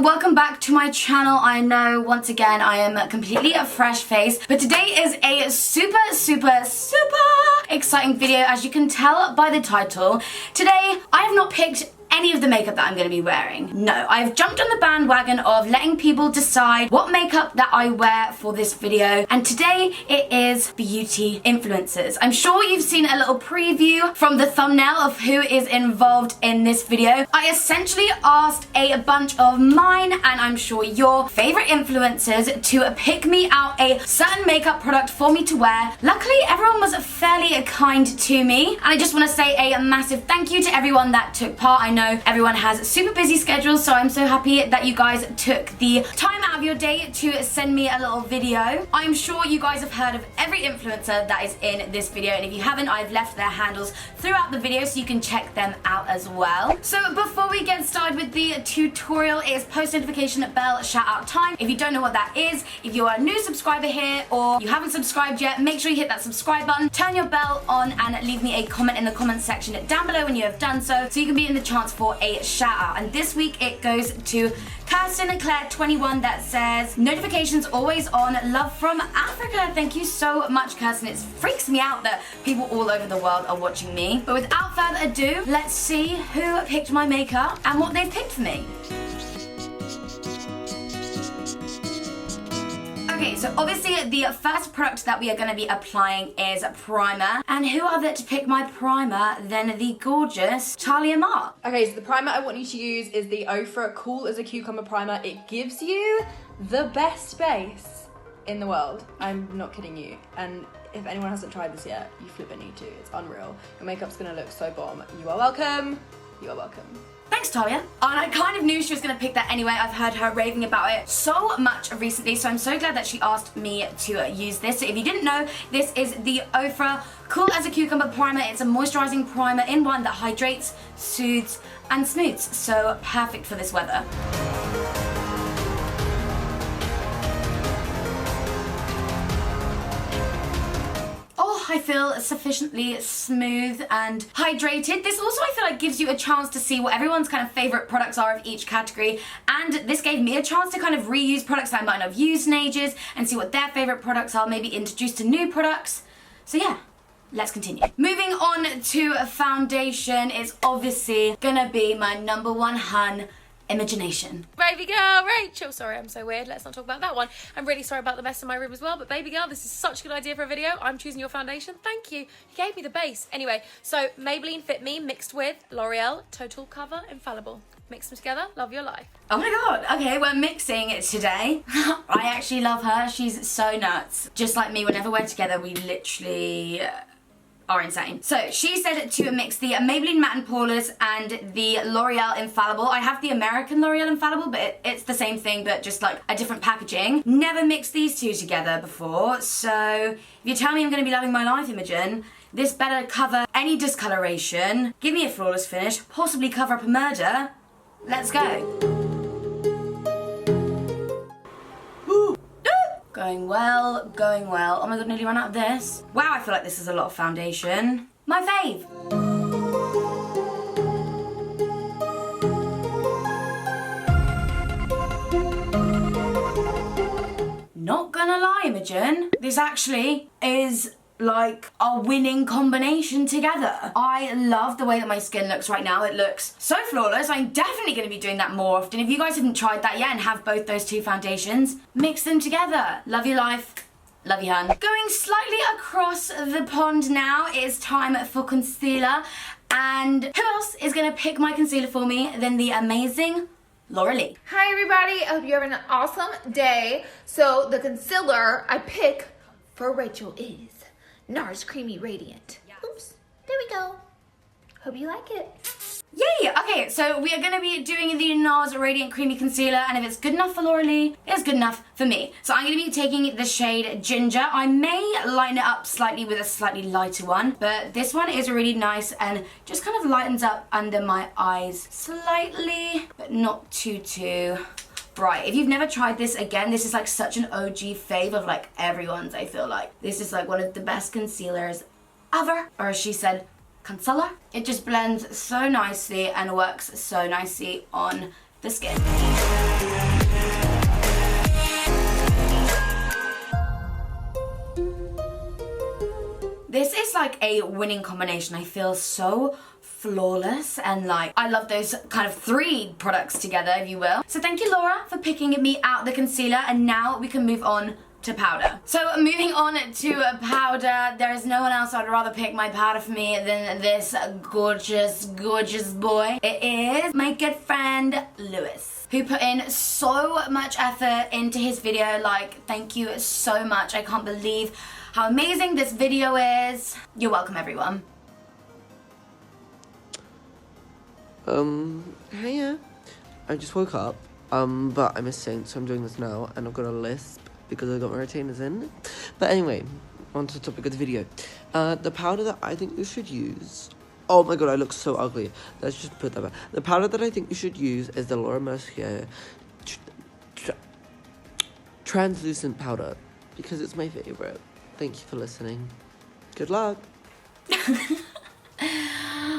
welcome back to my channel. I know once again I am completely a fresh face, but today is a super exciting video, as you can tell by the title. Today I have not picked any of the makeup that I'm going to be wearing. No, I've jumped on the bandwagon of letting people decide what makeup that I wear for this video, and today it is beauty influencers. I'm sure you've seen a little preview from the thumbnail of who is involved in this video. I essentially asked a bunch of mine, and I'm sure your favorite influencers, to pick me out a certain makeup product for me to wear. Luckily, everyone was fairly kind to me, and I just want to say a massive thank you to everyone that took part. I know everyone has super busy schedules, so I'm so happy that you guys took the time out of your day to send me a little video. I'm sure you guys have heard of every influencer that is in this video, and if you haven't, I've left their handles throughout the video so you can check them out as well. So before we get started with the tutorial, it is post notification bell shout out time. If you don't know what that is, if you're a new subscriber here or you haven't subscribed yet, make sure you hit that subscribe button, turn your bell on, and leave me a comment in the comments section down below when you have done so you can be in the chance for a shout out. And this week it goes to Kirsten Claire 21 that says, notifications always on, love from Africa. Thank you so much, Kirsten. It freaks me out that people all over the world are watching me. But without further ado, let's see who picked my makeup and what they've picked for me. Okay, so obviously the first product that we are going to be applying is primer. And who other to pick my primer than the gorgeous Talia Mark? Okay, so the primer I want you to use is the OFRA Cool as a Cucumber Primer. It gives you the best base in the world. I'm not kidding you. And if anyone hasn't tried this yet, you flippin' need to. It's unreal. Your makeup's going to look so bomb. You are welcome. You are welcome. Thanks, Talia. And I kind of knew she was going to pick that anyway. I've heard her raving about it so much recently, so I'm so glad that she asked me to use this. So if you didn't know, this is the OFRA Cool as a Cucumber Primer. It's a moisturizing primer in one that hydrates, soothes, and smooths. So perfect for this weather. I feel sufficiently smooth and hydrated. This also, I feel like, gives you a chance to see what everyone's kind of favorite products are of each category, and this gave me a chance to kind of reuse products that I might not have used in ages and see what their favorite products are, maybe introduce to new products. So yeah, let's continue. Moving on to foundation is obviously gonna be my number one hun, Imagination. Baby girl, Rachel. Sorry, I'm so weird. Let's not talk about that one. I'm really sorry about the mess in my room as well, but baby girl, this is such a good idea for a video. I'm choosing your foundation. Thank you. You gave me the base. Anyway, so Maybelline Fit Me mixed with L'Oreal Total Cover Infallible. Mix them together, love your life. Oh my god, okay, we're mixing it today. I actually love her. She's so nuts. Just like me, whenever we're together, we literally are insane. So she said to mix the Maybelline Matte and Poreless and the L'Oreal Infallible. I have the American L'Oreal Infallible, but it's the same thing, but just like a different packaging. Never mixed these two together before, so if you tell me I'm going to be loving my life, Imogen, this better cover any discoloration, give me a flawless finish, possibly cover up a murder. Let's go. Going well, going well. Oh my god, nearly ran out of this. Wow, I feel like this is a lot of foundation. My fave. Not gonna lie, Imogen, this actually is like a winning combination together. I love the way that my skin looks right now. It looks so flawless. I'm definitely going to be doing that more often. If you guys haven't tried that yet and have both those two foundations, mix them together. Love your life. Love you, hun. Going slightly across the pond now, it is time for concealer. And who else is going to pick my concealer for me than the amazing Laura Lee? Hi everybody, I hope you're having an awesome day. So the concealer I pick for Rachel is NARS Creamy Radiant. Oops, there we go. Hope you like it. Yay! Okay, so we are going to be doing the NARS Radiant Creamy Concealer, and if it's good enough for Laura Lee, it's good enough for me. So I'm going to be taking the shade Ginger. I may line it up slightly with a slightly lighter one, but this one is really nice and just kind of lightens up under my eyes slightly, but not too bright. If you've never tried this, again, this is like such an OG fave of like everyone's, I feel like. This is like one of the best concealers ever. Or as she said, concealer. It just blends so nicely and works so nicely on the skin. like a winning combination. I feel so flawless, and like I love those kind of 3 products together, if you will. So thank you, Laura, for picking me out the concealer, and now we can move on to powder. So moving on to powder, there is no one else I'd rather pick my powder for me than this gorgeous, gorgeous boy. It is my good friend Lewis, who put in so much effort into his video. Like, thank you so much. I can't believe how amazing this video is. You're welcome, everyone. Hiya. I just woke up, but I'm a saint, so I'm doing this now, and I've got a lisp because I got my retainers in. But anyway, on to the topic of the video. The powder that I think you should use... Oh my god, I look so ugly. Let's just put that back. The powder that I think you should use is the Laura Mercier translucent powder, because it's my favorite. Thank you for listening. Good luck.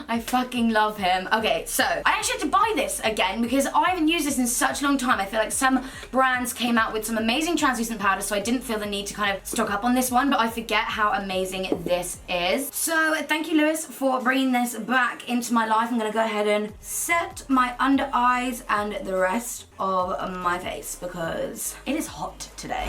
I fucking love him. Okay, so I actually had to buy this again because I haven't used this in such a long time. I feel like some brands came out with some amazing translucent powder, so I didn't feel the need to kind of stock up on this one, but I forget how amazing this is. So thank you, Lewis, for bringing this back into my life. I'm gonna go ahead and set my under eyes and the rest of my face because it is hot today.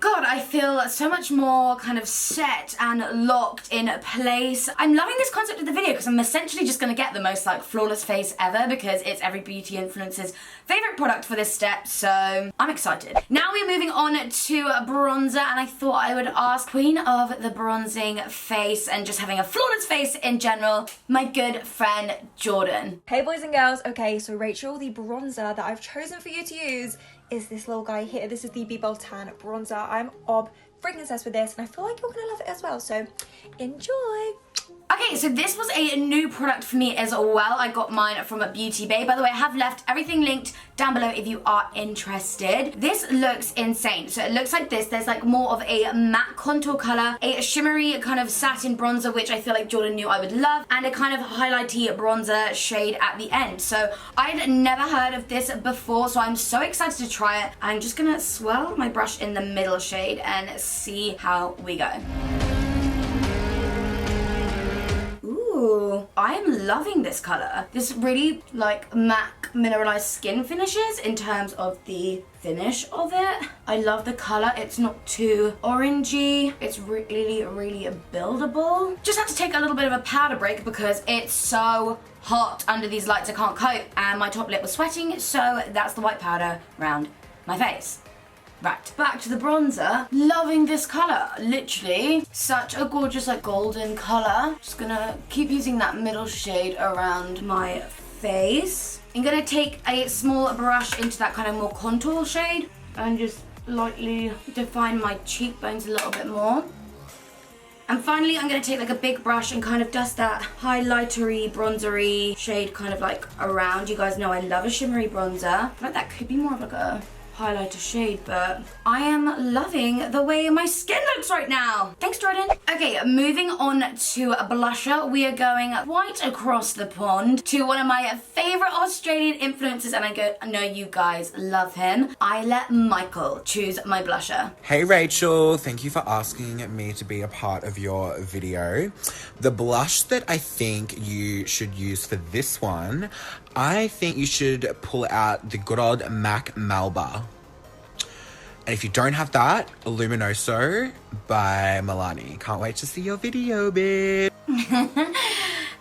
God, I feel so much more kind of set and locked in place. I'm loving this concept of the video because I'm essentially just going to get the most like flawless face ever because it's every beauty influencer's favourite product for this step, so I'm excited. Now we're moving on to bronzer, and I thought I would ask Queen of the bronzing face and just having a flawless face in general, my good friend Jordan. Hey boys and girls, okay, so Rachel, the bronzer that I've chosen for you to use is this little guy here. This is the Be Bold Tan bronzer. I'm freaking obsessed with this, and I feel like you're gonna love it as well, so enjoy. Okay, so this was a new product for me as well. I got mine from a Beauty Bay. By the way, I have left everything linked down below if you are interested. This looks insane. So it looks like this. There's like more of a matte contour color, a shimmery kind of satin bronzer, which I feel like Jordan knew I would love, and a kind of highlighty bronzer shade at the end. So I'd never heard of this before, so I'm so excited to try it. I'm just gonna swirl my brush in the middle shade and see how we go. Ooh, I'm loving this color. This really like MAC mineralized skin finishes in terms of the finish of it. I love the color. It's not too orangey. It's really, really buildable. Just had to take a little bit of a powder break because it's so hot under these lights I can't cope, and my top lip was sweating, so that's the white powder around my face. Right, back to the bronzer. Loving this color. Literally, such a gorgeous like golden color. Just gonna keep using that middle shade around my face. I'm gonna take a small brush into that kind of more contour shade and just lightly define my cheekbones a little bit more. And finally, I'm gonna take like a big brush and kind of dust that highlightery, bronzery shade kind of like around. You guys know I love a shimmery bronzer. I feel like that could be more of like a highlighter shade, but I am loving the way my skin looks right now. Thanks, Jordan. Okay, moving on to a blusher. We are going right across the pond to one of my favorite Australian influencers, and I know you guys love him. I let Michael choose my blusher. Hey Rachel, thank you for asking me to be a part of your video. The blush that I think you should use for this one, I think you should pull out the good old MAC Melba. And if you don't have that, Luminoso by Milani. Can't wait to see your video, babe.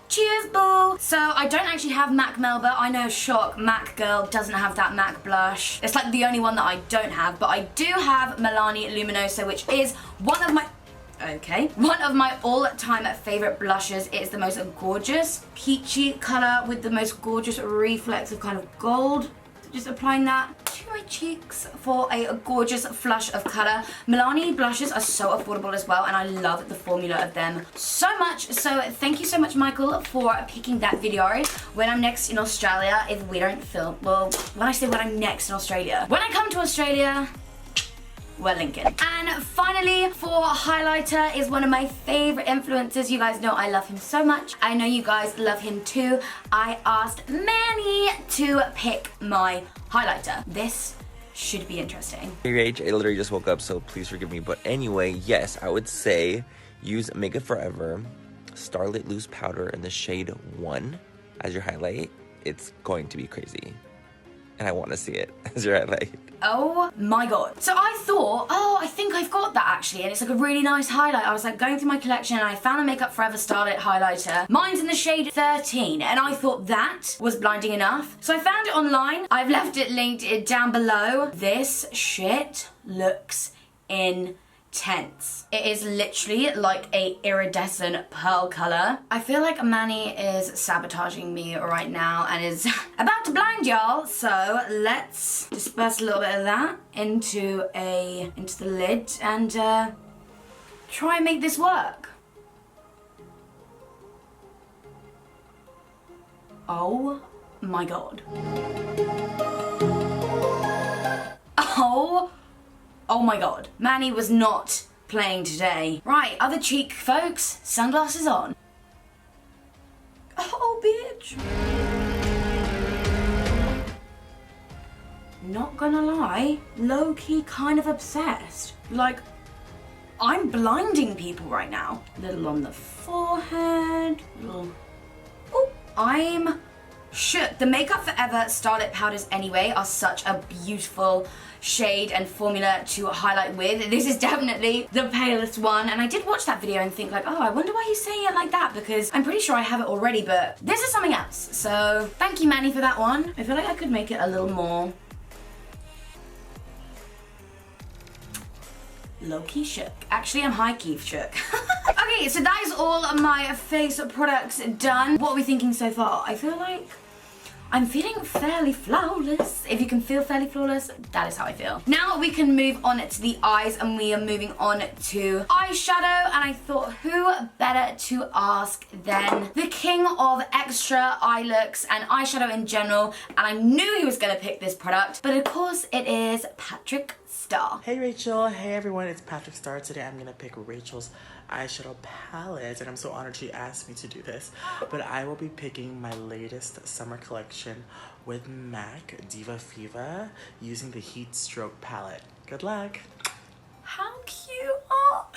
Cheers, boo! So I don't actually have MAC Melba. I know, shock, MAC girl doesn't have that MAC blush. It's like the only one that I don't have, but I do have Milani Luminoso, which is one of my all-time favorite blushes. It is the most gorgeous peachy color with the most gorgeous reflex of kind of gold. Just applying that to my cheeks for a gorgeous flush of color. Milani blushes are so affordable as well, and I love the formula of them so much. So thank you so much, Michael, for picking that video. When I'm next in Australia, if we don't film, well, when I say when I'm next in Australia, when I come to Australia, we're linking. And finally, for highlighter is one of my favorite influencers. You guys know I love him so much. I know you guys love him too. I asked Manny to pick my highlighter. This should be interesting. Hey Rach, I literally just woke up, so please forgive me. But anyway, yes, I would say use Makeup Forever Starlit Loose Powder in the shade 1 as your highlight. It's going to be crazy. And I want to see it as your highlight. Oh my god. So I thought, oh, I think I've got that actually, and it's like a really nice highlight. I was like going through my collection and I found a Makeup Forever Starlit highlighter. Mine's in the shade 13, and I thought that was blinding enough. So I found it online. I've left it linked down below. This shit looks intense. It is literally like a iridescent pearl color. I feel like Manny is sabotaging me right now and is about to blind y'all. So let's disperse a little bit of that into the lid and try and make this work. Oh my god. Oh my god. Manny was not playing today. Right, other cheek, folks. Sunglasses on. Oh, bitch. Not gonna lie, low-key kind of obsessed. Like, I'm blinding people right now. Little on the forehead, little... Oh, I'm shook. The Makeup Forever Starlit powders anyway are such a beautiful shade and formula to highlight with. This is definitely the palest one, and I did watch that video and think like, oh, I wonder why he's saying it like that, because I'm pretty sure I have it already, but this is something else. So thank you, Manny, for that one. I feel like I could make it a little more low-key shook. Actually, I'm high-key shook. Okay, so that is all of my face products done. What are we thinking so far? I feel like I'm feeling fairly flawless. If you can feel fairly flawless, that is how I feel. Now we can move on to the eyes, and we are moving on to eyeshadow. And I thought, who better to ask than the king of extra eye looks and eyeshadow in general. And I knew he was gonna pick this product, but of course it is Patrick Star. Hey Rachel, hey everyone, it's Patrick Star. Today I'm gonna pick Rachel's eyeshadow palette, and I'm so honored she asked me to do this. But I will be picking my latest summer collection with MAC Diva Fever using the Heat Stroke palette. Good luck. How cute. Oh.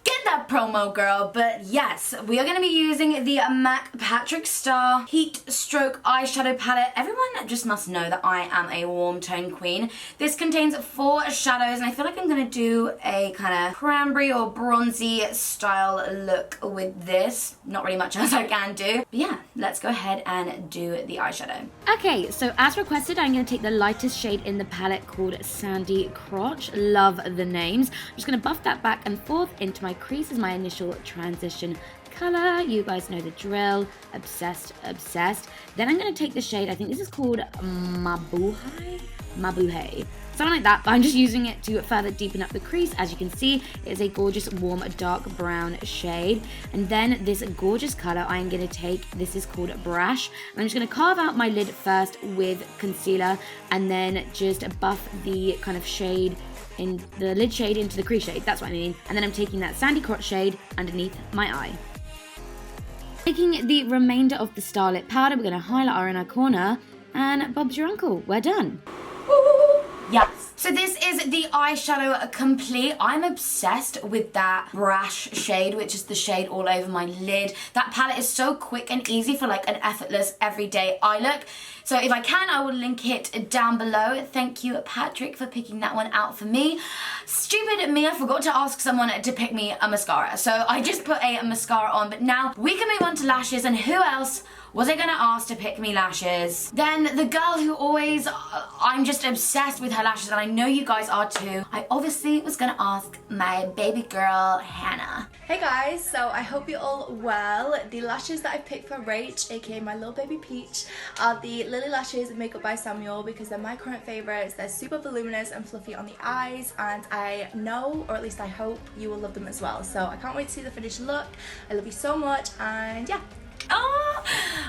Get that promo, girl. But yes, we are going to be using the MAC Patrick Star Heat Stroke eyeshadow palette. Everyone just must know that I am a warm tone queen. This contains 4 shadows, and I feel like I'm going to do a kind of cranberry or bronzy style look with this. Not really much else I can do. But yeah, let's go ahead and do the eyeshadow. Okay, so as requested, I'm going to take the lightest shade in the palette called Sandy Crotch. Love the names. I'm just going to buff that back and forth into my crease as my initial transition color. You guys know the drill. Obsessed, obsessed. Then I'm going to take the shade, I think this is called Mabuhay? Mabuhay. Something like that, but I'm just using it to further deepen up the crease. As you can see, it is a gorgeous warm dark brown shade. And then this gorgeous color I'm going to take, this is called Brash. I'm just going to carve out my lid first with concealer and then just buff the kind of shade in the lid shade into the crease shade. That's what I mean. And then I'm taking that Sandy Crotch shade underneath my eye. Taking the remainder of the Starlit powder, we're going to highlight our inner corner, and Bob's your uncle. We're done. Woo! Yes. So this is the eyeshadow complete. I'm obsessed with that Brash shade, which is the shade all over my lid. That palette is so quick and easy for like an effortless everyday eye look. So if I can, I will link it down below. Thank you, Patrick, for picking that one out for me. Stupid me, I forgot to ask someone to pick me a mascara. So I just put a mascara on, but now we can move on to lashes. And who else was I gonna ask to pick me lashes? Then the girl who always, I'm just obsessed with her lashes, and I know you guys are too. I obviously was gonna ask my baby girl, Hannah. Hey guys, so I hope you're all well. The lashes that I picked for Rach, aka my little baby peach, are the Lily Lashes Makeup by Samuel, because they're my current favorites. They're super voluminous and fluffy on the eyes, and I know, or at least I hope, you will love them as well. So I can't wait to see the finished look. I love you so much, and yeah. Oh,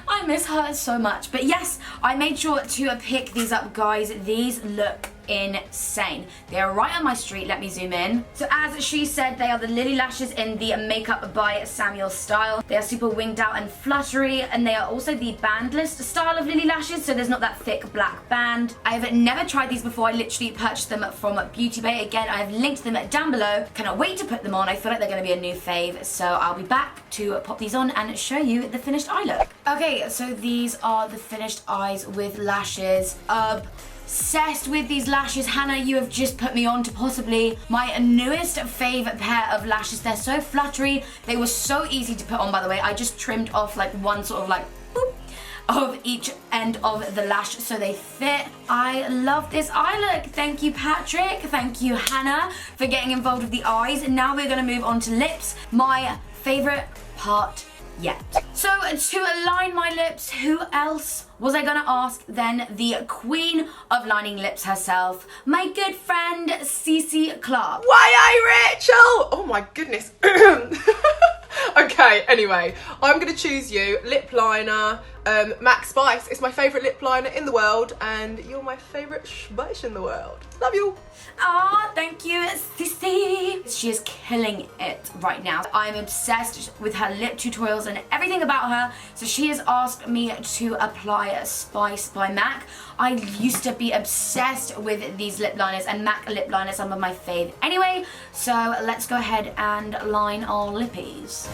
I miss her so much. But yes, I made sure to pick these up, guys. These look insane. They are right on my street. Let me zoom in. So as she said, they are the Lily lashes in the Makeup by Samuel style. They are super winged out and fluttery, and they are also the bandless style of Lily lashes, so there's not that thick black band. I've never tried these before. I literally purchased them from Beauty Bay. Again, I've linked them down below. Cannot wait to put them on. I feel like they're going to be a new fave, so I'll be back to pop these on and show you the finished eye look. Okay, so these are the finished eyes with lashes. Obsessed with these lashes. Hannah, you have just put me on to possibly my newest fave pair of lashes. They're so fluttery. They were so easy to put on, by the way. I just trimmed off like one sort of like boop of each end of the lash so they fit. I love this eye look. Thank you, Patrick. Thank you, Hannah, for getting involved with the eyes. And now we're going to move on to lips, my favorite part yet. So to align my lips, who else was I gonna ask than the queen of lining lips herself, my good friend Cece Clark. Why, Rachel? Oh my goodness. Okay, anyway, I'm gonna choose you. Lip liner, MAC Spice. It's my favourite lip liner in the world, and you're my favourite spice in the world. Love you. Ah, thank you, Sissy. She is killing it right now. I'm obsessed with her lip tutorials and everything about her, so she has asked me to apply Spice by MAC. I used to be obsessed with these lip liners, and MAC lip liners are some of my fave anyway, so let's go ahead and line our lippies.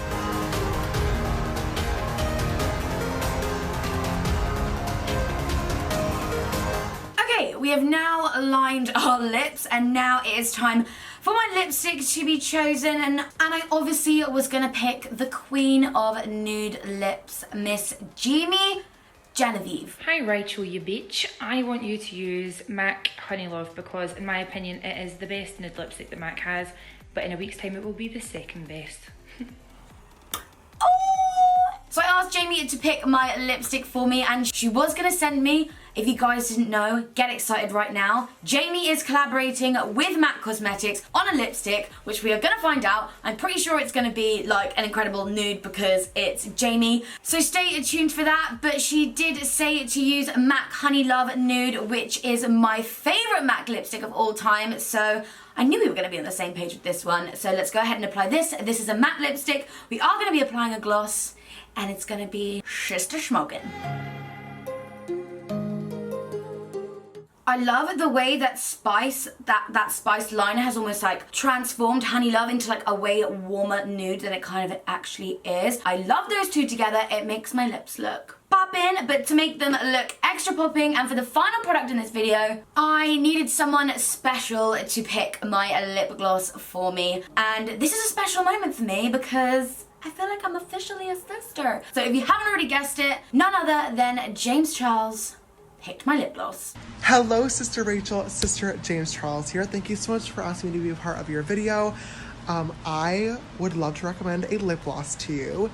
Okay, we have now lined our lips, and now it is time for my lipstick to be chosen, and I obviously was gonna pick the queen of nude lips, Miss Genevieve. Hi Rachel, you bitch. I want you to use MAC Honey Love because in my opinion it is the best nude lipstick that MAC has, but in a week's time it will be the second best. So I asked Jamie to pick my lipstick for me, and she was gonna send me, if you guys didn't know, get excited right now. Jamie is collaborating with MAC Cosmetics on a lipstick, which we are gonna find out. I'm pretty sure it's gonna be like an incredible nude because it's Jamie. So stay tuned for that, but she did say to use MAC Honey Love Nude, which is my favorite MAC lipstick of all time. So I knew we were gonna be on the same page with this one. So let's go ahead and apply this. This is a matte lipstick. We are gonna be applying a gloss, and it's gonna be Sister Schmokin'. I love the way that Spice, that Spice liner has almost like transformed Honey Love into like a way warmer nude than it kind of actually is. I love those two together. It makes my lips look poppin', but to make them look extra popping, and for the final product in this video, I needed someone special to pick my lip gloss for me. And this is a special moment for me because I feel like I'm officially a sister. So if you haven't already guessed it, none other than James Charles picked my lip gloss. Hello, Sister Rachel, Sister James Charles here. Thank you so much for asking me to be a part of your video. I would love to recommend a lip gloss to you.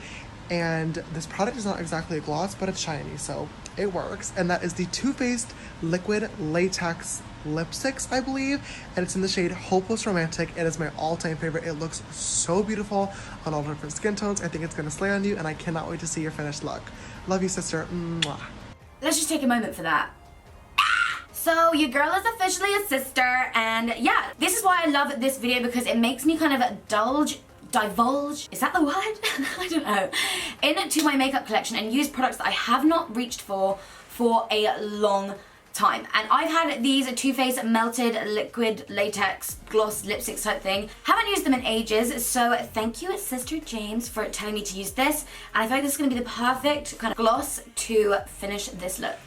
And this product is not exactly a gloss, but it's shiny, so it works. And that is the Too Faced Liquid Latex Lipsticks, I believe. And it's in the shade Hopeless Romantic. It is my all-time favorite. It looks so beautiful on all different skin tones. I think it's gonna slay on you, and I cannot wait to see your finished look. Love you, sister. Mwah. Let's just take a moment for that. So your girl is officially a sister, and yeah, this is why I love this video, because it makes me kind of divulge, is that the word? I don't know, into my makeup collection and use products that I have not reached for a long time. And I've had these Too Faced Melted Liquid Latex Gloss Lipstick type thing. Haven't used them in ages, so thank you, Sister James, for telling me to use this. And I feel like this is going to be the perfect kind of gloss to finish this look.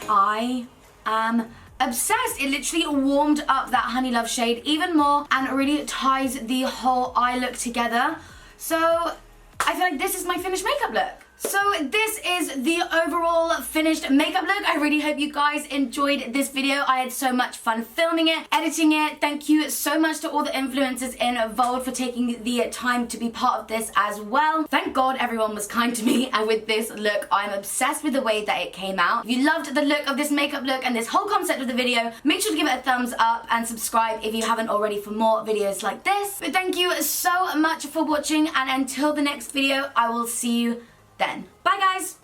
I am obsessed. It literally warmed up that Honey Love shade even more and really ties the whole eye look together. So I feel like this is my finished makeup look. So this is the overall finished makeup look. I really hope you guys enjoyed this video. I had so much fun filming it, editing it. Thank you so much to all the influencers involved for taking the time to be part of this as well. Thank God everyone was kind to me, and with this look, I'm obsessed with the way that it came out. If you loved the look of this makeup look and this whole concept of the video, make sure to give it a thumbs up and subscribe if you haven't already for more videos like this. But thank you so much for watching, and until the next video, I will see you then. Bye guys!